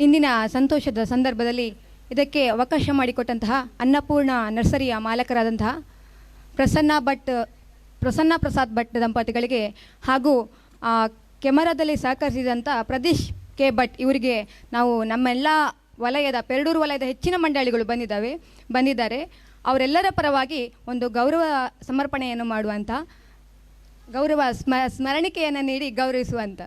ಇಂದಿನ ಸಂತೋಷದ ಸಂದರ್ಭದಲ್ಲಿ ಇದಕ್ಕೆ ಅವಕಾಶ ಮಾಡಿಕೊಟ್ಟಂತಹ ಅನ್ನಪೂರ್ಣ ನರ್ಸರಿಯ ಮಾಲಕರಾದಂತಹ ಪ್ರಸನ್ನ ಪ್ರಸಾದ್ ಭಟ್ ದಂಪತಿಗಳಿಗೆ ಹಾಗೂ ಕೆಮರಾದಲ್ಲಿ ಸಹಕರಿಸಿದಂಥ ಪ್ರದೀಶ್ ಕೆ ಭಟ್ ಇವರಿಗೆ ನಾವು ನಮ್ಮೆಲ್ಲ ವಲಯದ ಪೆರಡೂರು ವಲಯದ ಹೆಚ್ಚಿನ ಮಂಡಳಿಗಳು ಬಂದಿದ್ದಾರೆ. ಅವರೆಲ್ಲರ ಪರವಾಗಿ ಒಂದು ಗೌರವ ಸಮರ್ಪಣೆಯನ್ನು ಮಾಡುವಂಥ ಸ್ಮರಣಿಕೆಯನ್ನು ನೀಡಿ ಗೌರವಿಸುವಂಥ